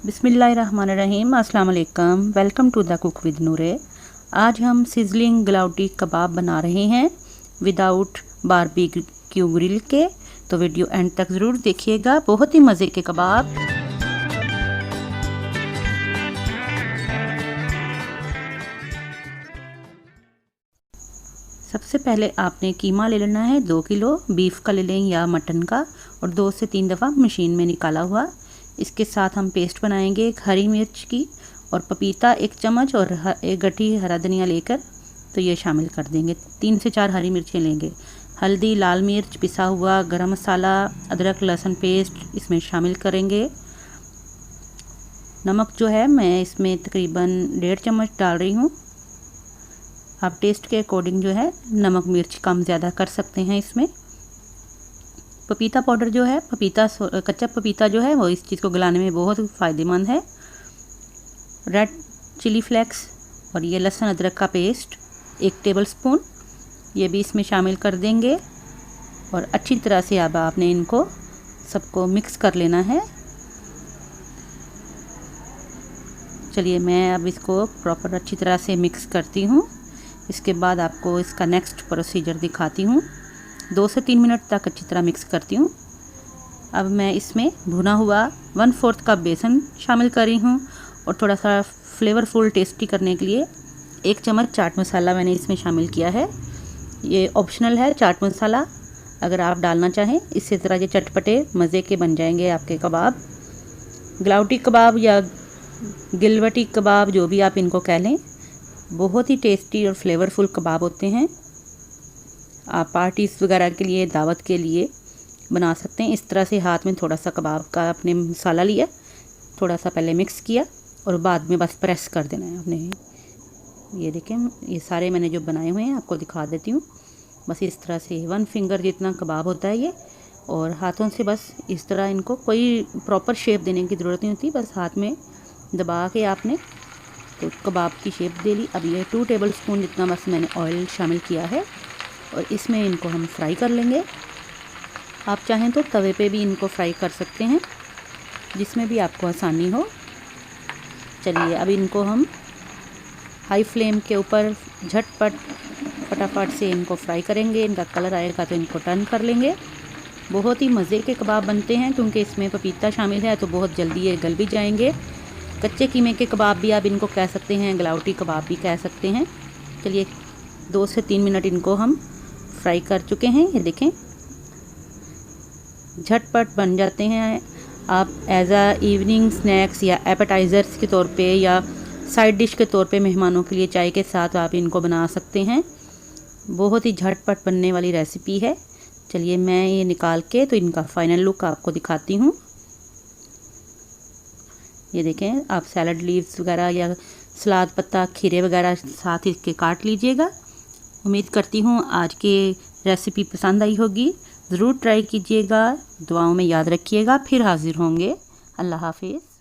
बिस्मिल्लाहिर्रहमानिर्रहीम, अस्सलाम वालेकुम। Welcome to the cook with Noore. आज हम सिजलिंग ग्लाउटी कबाब बना रहे हैं विदाउट बारबेक्यू ग्रिल के, तो वीडियो एंड तक ज़रूर देखिएगा। बहुत ही मज़े के कबाब। सबसे पहले आपने कीमा ले लेना है 2 किलो, बीफ का ले लें या मटन का, और 2 से 3 दफ़ा मशीन में निकाला हुआ। इसके साथ हम पेस्ट बनाएंगे एक हरी मिर्च की, और पपीता 1 चम्मच, और एक गठी हरा धनिया लेकर तो ये शामिल कर देंगे। 3 से 4 हरी मिर्चें लेंगे। हल्दी, लाल मिर्च पिसा हुआ, गरम मसाला, अदरक लहसुन पेस्ट इसमें शामिल करेंगे। नमक जो है मैं इसमें तकरीबन 1.5 चम्मच डाल रही हूँ। आप टेस्ट के अकॉर्डिंग जो है नमक मिर्च कम ज़्यादा कर सकते हैं इसमें। पपीता पाउडर जो है, कच्चा पपीता जो है वो इस चीज़ को गलाने में बहुत फ़ायदेमंद है। रेड चिली फ्लेक्स और ये लहसुन अदरक का पेस्ट 1 टेबलस्पून ये भी इसमें शामिल कर देंगे, और अच्छी तरह से अब आपने इनको सबको मिक्स कर लेना है। चलिए मैं अब इसको प्रॉपर अच्छी तरह से मिक्स करती हूँ। इसके बाद आपको इसका नेक्स्ट प्रोसीजर दिखाती हूँ। 2 से 3 मिनट तक अच्छी तरह मिक्स करती हूँ। अब मैं इसमें भुना हुआ 1/4 कप बेसन शामिल कर रही हूँ, और थोड़ा सा फ्लेवरफुल टेस्टी करने के लिए 1 चम्मच चाट मसाला मैंने इसमें शामिल किया है। ये ऑप्शनल है चाट मसाला, अगर आप डालना चाहें। इससे तरह के चटपटे मज़े के बन जाएंगे आपके कबाब। ग्लाउटी कबाब या गिलवटी कबाब, जो भी आप इनको कह लें, बहुत ही टेस्टी और फ्लेवरफुल कबाब होते हैं। आप पार्टीज़ वगैरह के लिए, दावत के लिए बना सकते हैं। इस तरह से हाथ में थोड़ा सा कबाब का आपने मसाला लिया, थोड़ा सा पहले मिक्स किया, और बाद में बस प्रेस कर देना है आपने। ये देखें, ये सारे मैंने जो बनाए हुए हैं आपको दिखा देती हूँ। बस इस तरह से 1 फिंगर जितना कबाब होता है ये, और हाथों से बस इस तरह इनको, कोई प्रॉपर शेप देने की ज़रूरत नहीं होती, बस हाथ में दबा के आपने तो कबाब की शेप दे ली। अब ये 2 टेबलस्पून जितना बस मैंने ऑयल शामिल किया है, और इसमें इनको हम फ्राई कर लेंगे। आप चाहें तो तवे पे भी इनको फ्राई कर सकते हैं, जिसमें भी आपको आसानी हो। चलिए अब इनको हम हाई फ्लेम के ऊपर झटपट फटाफट से इनको फ्राई करेंगे। इनका कलर आएगा तो इनको टर्न कर लेंगे। बहुत ही मज़े के कबाब बनते हैं, क्योंकि इसमें पपीता शामिल है तो बहुत जल्दी ये गल भी जाएंगे। कच्चे कीमे के कबाब भी आप इनको कह सकते हैं, ग्लाउटी कबाब भी कह सकते हैं। चलिए 2 से 3 मिनट इनको हम फ्राई कर चुके हैं। ये देखें, झटपट बन जाते हैं। आप एज आ इवनिंग स्नैक्स या एपेटाइज़र्स के तौर पे या साइड डिश के तौर पे मेहमानों के लिए चाय के साथ आप इनको बना सकते हैं। बहुत ही झटपट बनने वाली रेसिपी है। चलिए मैं ये निकाल के तो इनका फाइनल लुक आपको दिखाती हूँ। ये देखें, आप सैलड लीव्स वगैरह या सलाद पत्ता, खीरे वगैरह साथ इसके काट लीजिएगा। उम्मीद करती हूँ आज की रेसिपी पसंद आई होगी। ज़रूर ट्राई कीजिएगा। दुआओं में याद रखिएगा। फिर हाज़िर होंगे। अल्लाह हाफिज़।